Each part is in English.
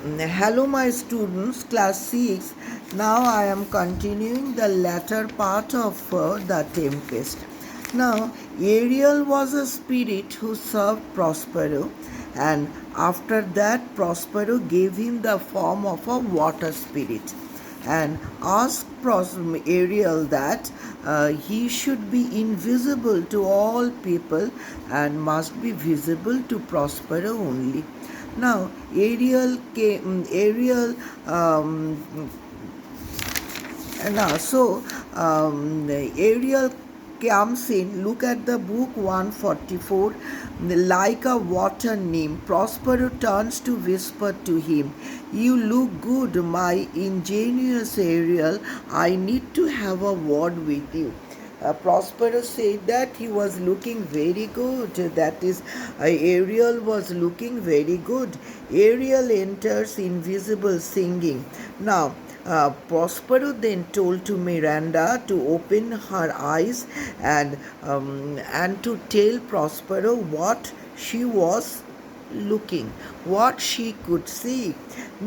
Hello, my students, class 6. Now I am continuing the latter part of The Tempest. Now, Ariel was a spirit who served Prospero, and after that, Prospero gave him the form of a water spirit and asked Ariel that he should be invisible to all people and must be visible to Prospero only. Now, Ariel now, so Ariel comes in, look at the book 144, like a water nymph. Prospero turns to whisper to him, "You look good, my ingenious Ariel. I need to have a word with you." Prospero said that he was looking very good. That is, Ariel was looking very good. Ariel enters invisible singing. Now, Prospero then told to Miranda to open her eyes and to tell Prospero what she was looking, what she could see.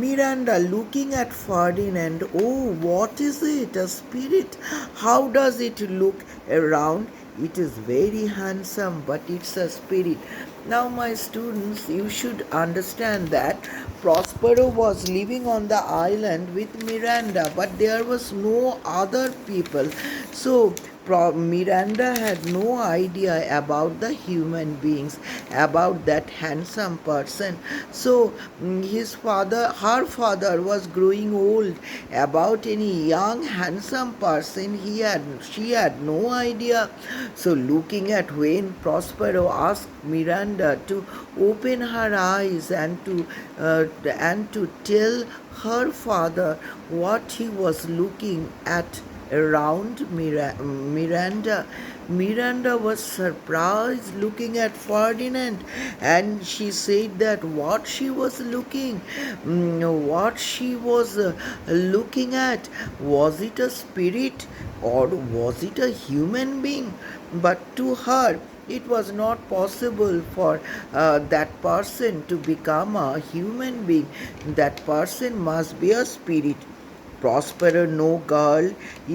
Miranda looking at Ferdinand, "Oh, what is it? A spirit? How does it look around? It is very handsome, but it's a spirit." Now, my students, you should understand that Prospero was living on the island with Miranda, but there was no other people. So, Miranda had no idea about the human beings, about that handsome person. So her father was growing old. About any young handsome person, she had no idea. So looking at when Prospero asked Miranda to open her eyes and to tell her father what he was looking at around Miranda. Miranda was surprised looking at Ferdinand, and she said that what she was looking at, was it a spirit or was it a human being? But to her, it was not possible for that person to become a human being. That person must be a spirit. Prospero, no girl.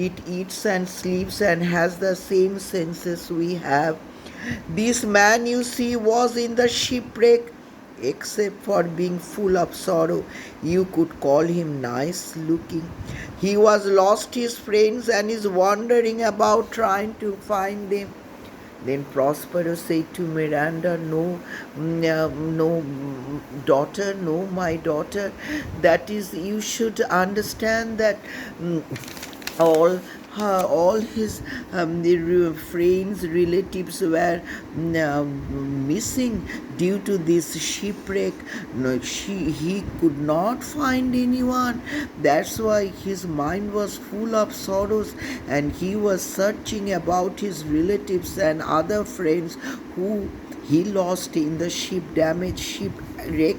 It eats and sleeps and has the same senses we have. This man you see was in the shipwreck. Except for being full of sorrow, you could call him nice looking. He was lost his friends and is wandering about trying to find them. Then Prospero said to Miranda, "No, no, daughter, no, my daughter. That is, you should understand that all all his friends, relatives were missing due to this shipwreck. No, he could not find anyone. That's why his mind was full of sorrows, and he was searching about his relatives and other friends who he lost in the damaged shipwreck.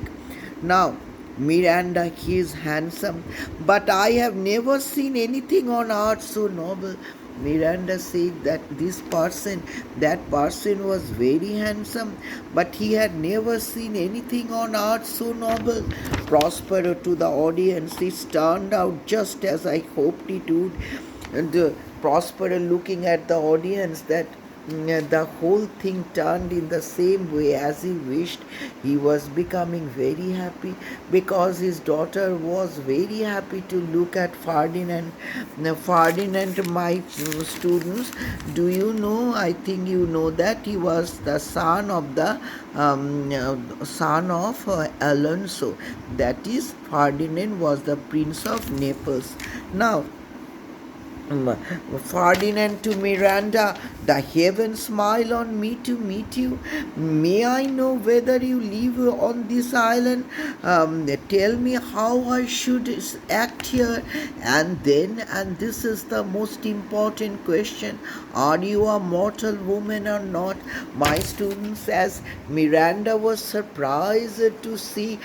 Now, Miranda, he is handsome, but I have never seen anything on earth so noble." Miranda said that that person was very handsome, but he had never seen anything on earth so noble. Prospero to the audience, it turned out just as I hoped it would. And Prospero looking at the audience, that the whole thing turned in the same way as he wished. He was becoming very happy because his daughter was very happy to look at Ferdinand. Now, Ferdinand, my students, do you know? I think you know that he was the son of Alonso. That is, Ferdinand was the Prince of Naples. Now, Ferdinand to Miranda, "The heavens smile on me to meet you. May I know whether you live on this island? Tell me how I should act here." And this is the most important question, are you a mortal woman or not? My students, as Miranda was surprised to see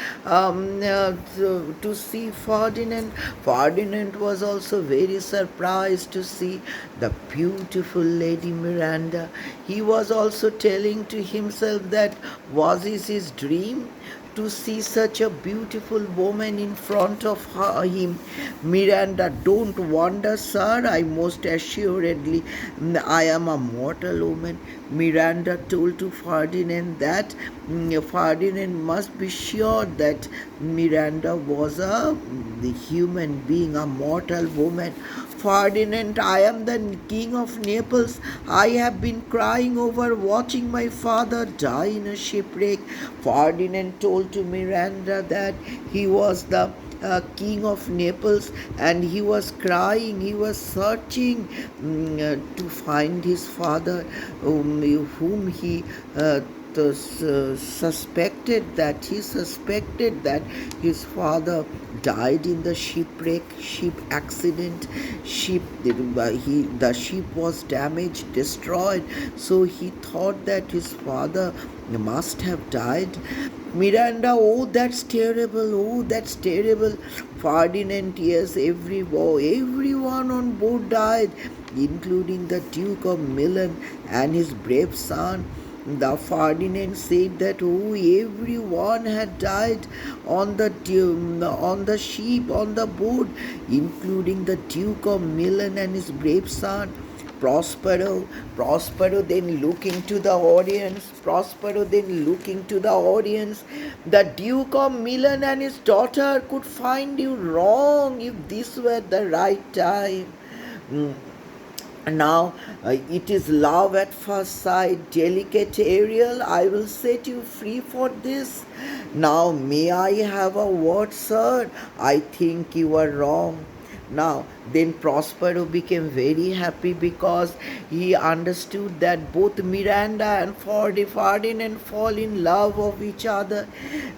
Ferdinand, Ferdinand was also very surprised eyes to see the beautiful Lady Miranda. He was also telling to himself that was it his dream to see such a beautiful woman in front of him. Miranda, don't wonder, sir. I most assuredly, I am a mortal woman. Miranda told to Ferdinand that Ferdinand must be sure that Miranda was a human being, a mortal woman. Ferdinand, I am the king of Naples. I have been crying over watching my father die in a shipwreck. Ferdinand told to Miranda that he was the king of Naples and he was crying, he was searching to find his father, whom he suspected that his father died in the ship accident. The ship was damaged, destroyed, so he thought that his father must have died. Miranda, oh, that's terrible. Oh, that's terrible. Ferdinand, yes, everyone on board died, including the Duke of Milan and his brave son. The Ferdinand said that oh, everyone had died on the ship, on the boat, including the Duke of Milan and his brave son. Prospero then looking to the audience. Prospero then looking to the audience. The Duke of Milan and his daughter could find you wrong if this were the right time. Mm, now it is love at first sight. Delicate Ariel, I will set you free for this. Now may I have a word, sir? I think you are wrong. Now, then Prospero became very happy because he understood that both Miranda and Ferdinand fall in love of each other.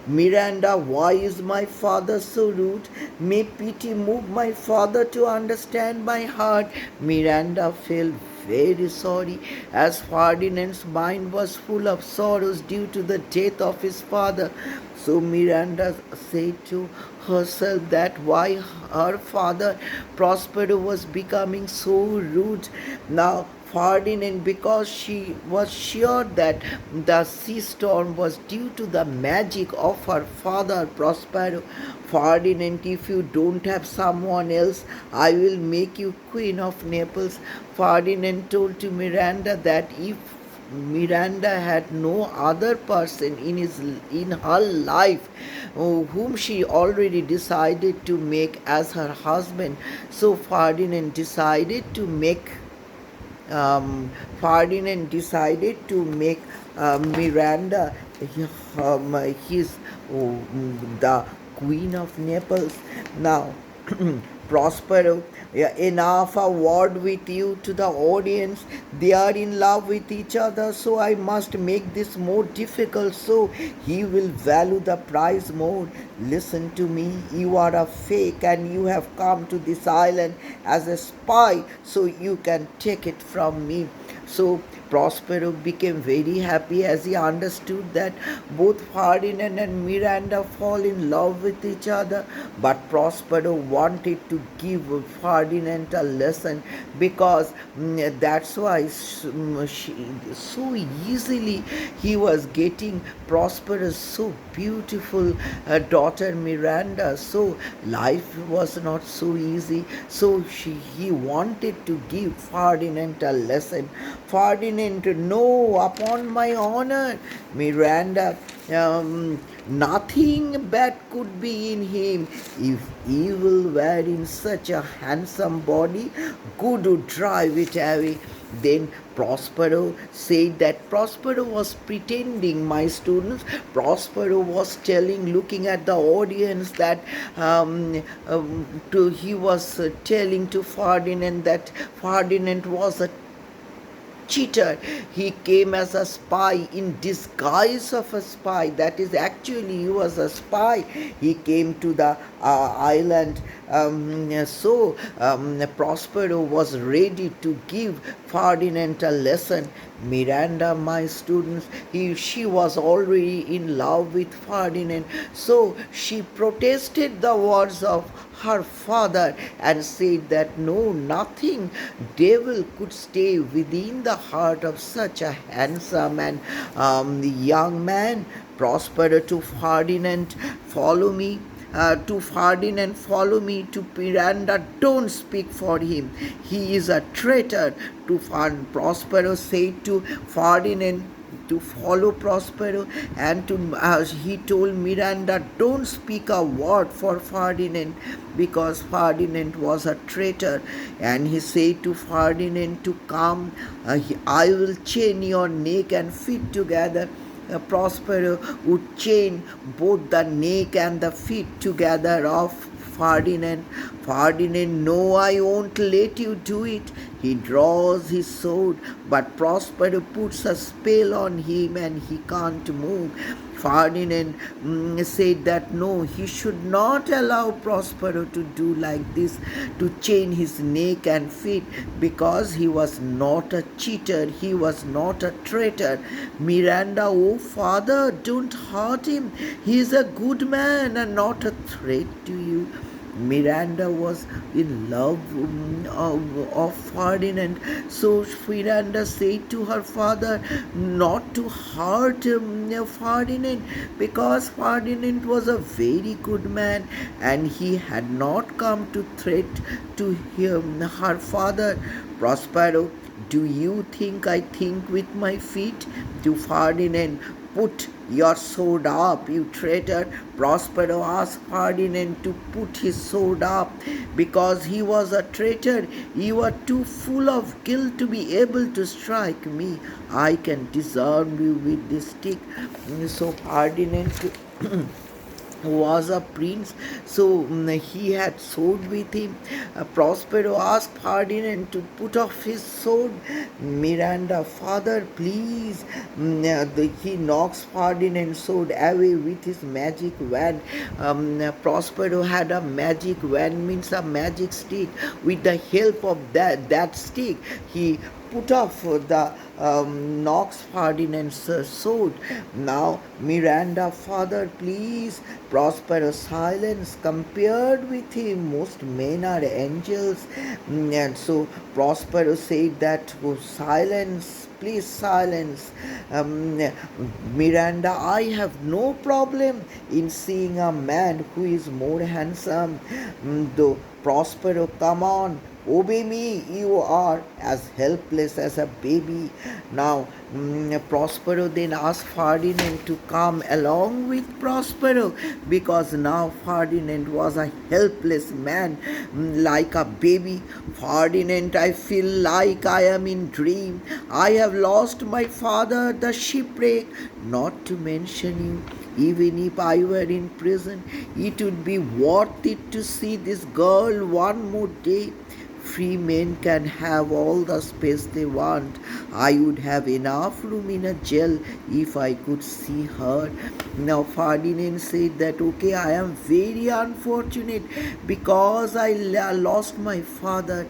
Miranda, why is my father so rude? May pity move my father to understand my heart. Miranda felt very sorry, as Ferdinand's mind was full of sorrows due to the death of his father. So Miranda said to herself that why her father Prospero was becoming so rude. Now Ferdinand, because she was sure that the sea storm was due to the magic of her father Prospero. Ferdinand, if you don't have someone else, I will make you queen of Naples. Ferdinand told to Miranda that if Miranda had no other person in her life whom she already decided to make as her husband. So um, Ferdinand decided to make Miranda his the Queen of Naples. Now, Prospero, yeah, enough a word with you to the audience. They are in love with each other, so I must make this more difficult so he will value the prize more. Listen to me, you are a fake and you have come to this island as a spy, so you can take it from me. So Prospero became very happy as he understood that both Ferdinand and Miranda fall in love with each other. But Prospero wanted to give Ferdinand a lesson because that's why so easily he was getting Prospero's so beautiful daughter Miranda. So life was not so easy. So he wanted to give Ferdinand a lesson. Ferdinand, no, upon my honor, Miranda, nothing bad could be in him. If evil were in such a handsome body, good would drive it away. Then Prospero said that Prospero was pretending, my students. Prospero was telling, looking at the audience, that he was telling to Ferdinand that Ferdinand was a cheater. He came as a spy in disguise of a spy. That is, actually, he was a spy. He came to the island. So Prospero was ready to give Ferdinand a lesson. Miranda, my students, she was already in love with Ferdinand, so she protested the words of her father and said that no, nothing devil could stay within the heart of such a handsome and young man. Prospero to Ferdinand, follow me. To Ferdinand, follow me. To Miranda, don't speak for him. He is a traitor. To Prospero said to Ferdinand to follow Prospero, and he told Miranda, don't speak a word for Ferdinand, because Ferdinand was a traitor. And he said to Ferdinand to come, I will chain your neck and feet together. Prospero would chain both the neck and the feet together of Ferdinand. Ferdinand, no, I won't let you do it. He draws his sword, but Prospero puts a spell on him and he can't move. Ferdinand said that no, he should not allow Prospero to do like this, to chain his neck and feet, because he was not a cheater, he was not a traitor. Miranda, oh father, don't hurt him. He is a good man and not a threat to you. Miranda was in love of Ferdinand. So Miranda said to her father not to hurt Ferdinand, because Ferdinand was a very good man and he had not come to threat to him, her father. Prospero, do you think I think with my feet? To Ferdinand, put your sword up, you traitor. Prospero asked Ferdinand to put his sword up because he was a traitor. You are too full of guilt to be able to strike me. I can disarm you with this stick. So Ferdinand was a prince, so he had sword with him. Prospero asked Ferdinand to put off his sword. Miranda, father, please. He knocks Ferdinand's sword away with his magic wand. Prospero had a magic wand, means a magic stick. With the help of that stick, he put off the Knox Ferdinand's sword. Now, Miranda, father, please. Prospero silence. Compared with him, most men are angels. And so Prospero said that, oh, silence, please silence. Miranda, I have no problem in seeing a man who is more handsome. Though Prospero, come on, obey me, you are as helpless as a baby. Now, Prospero then asked Ferdinand to come along with Prospero, because now Ferdinand was a helpless man, like a baby. Ferdinand, I feel like I am in dream. I have lost my father, the shipwreck, not to mention you. Even if I were in prison, it would be worth it to see this girl one more day. Free men can have all the space they want. I would have enough room in a jail if I could see her. Now Ferdinand said that, okay, I am very unfortunate because I lost my father.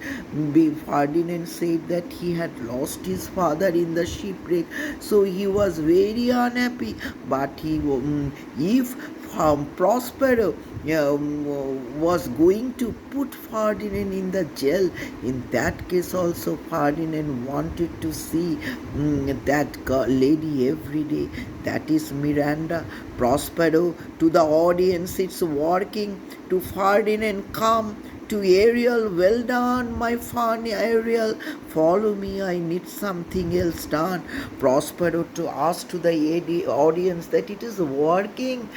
Ferdinand said that he had lost his father in the shipwreck, so he was very unhappy. But if Prospero was going to put Ferdinand in the jail, in that case also Ferdinand wanted to see that lady every day. That is Miranda. Prospero, to the audience, it's working. To Ferdinand, come. To Ariel, well done, my funny Ariel. Follow me, I need something else done. Prospero to ask to the audience that it is working.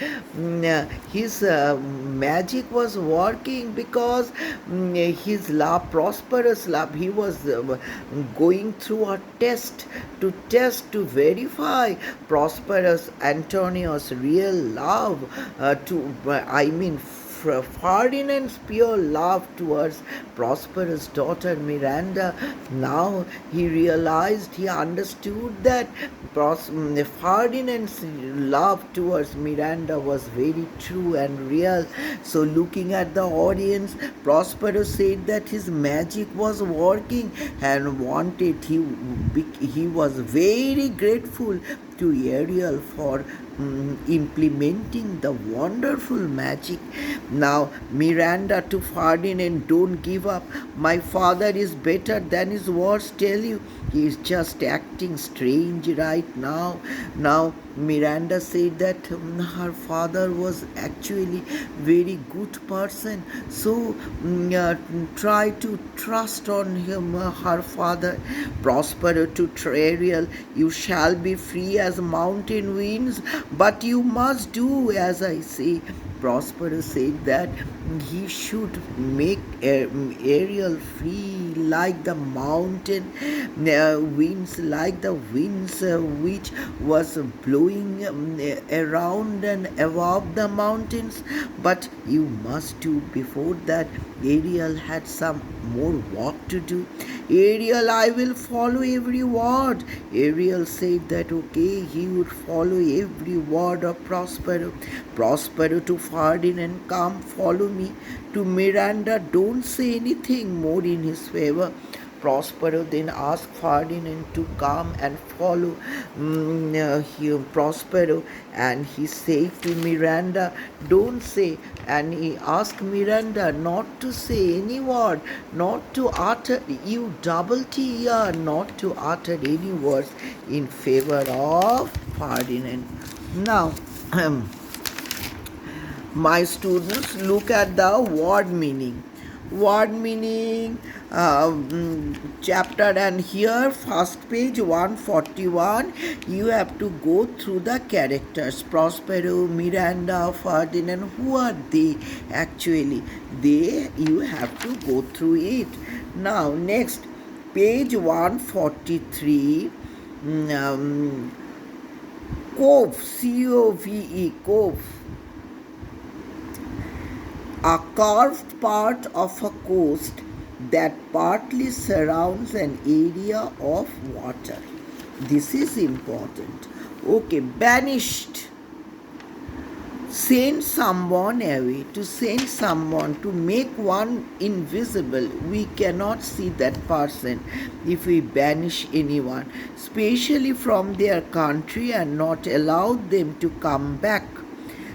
His magic was working because his love, Prosperous love, he was going through a test to verify Prosperous Antonio's real love, Ferdinand's pure love towards Prospero's daughter Miranda. Now he realized, he understood that Ferdinand's love towards Miranda was very true and real. So, looking at the audience, Prospero said that his magic was working and wanted. He was very grateful to Ariel for implementing the wonderful magic. Now, Miranda to Ferdinand, don't give up. My father is better than his words tell you. He is just acting strange right now. Now, Miranda said that her father was actually very good person. So try to trust on him, her father. Prospero to Ariel, you shall be free as mountain winds, but you must do as I say. Prospero said that he should make Ariel free like the mountain winds, like the winds which was blowing around and above the mountains. But you must do before that. Ariel had some more work to do. Ariel, I will follow every word. Ariel said that okay, he would follow every word of Prospero. Prospero to Ferdinand, come follow me. To Miranda, don't say anything more in his favor. Prospero then asked Ferdinand to come and follow Prospero, and he said to Miranda, don't say. And he asked Miranda not to say any word, not to utter, you double T here, not to utter any words in favor of Ferdinand. Now, my students, look at the word meaning. Word meaning chapter, and here first page 141, you have to go through the characters. Prospero, Miranda, Ferdinand, who are they actually? You have to go through it. Now next, page 143, cove, C-O-V-E, cove, a curved part of a coast that partly surrounds an area of water. This is important. Okay, banished. Send someone away, to send someone, to make one invisible. We cannot see that person if we banish anyone, especially from their country, and not allow them to come back.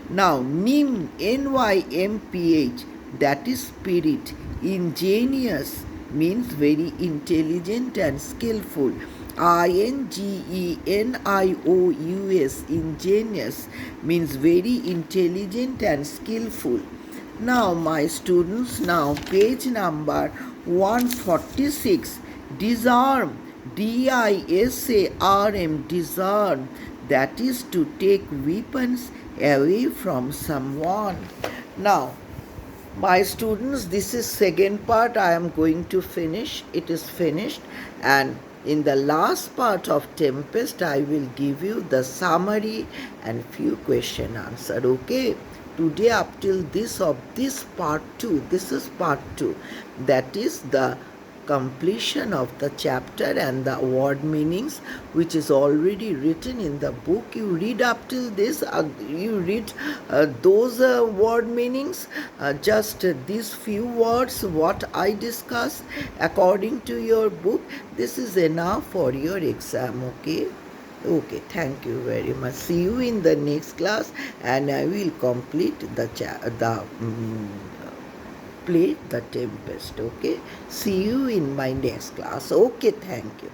Now, Nym, Nymph, that is spirit. Ingenious means very intelligent and skillful. Ingenious, ingenious means very intelligent and skillful. Now, my students, now page number 146, disarm, D-I-S-A-R-M, disarm, that is to take weapons away from someone. Now, my students, this is second part I am going to finish. It is finished, and in the last part of Tempest I will give you the summary and few question answer. Okay, today up till this of this part 2, this is part 2, that is the completion of the chapter and the word meanings, which is already written in the book. You read up till this, you read those word meanings, just these few words what I discussed according to your book. This is enough for your exam. Okay, thank you very much. See you in the next class, and I will complete the play the Tempest. Okay, see you in my next class. Okay, thank you.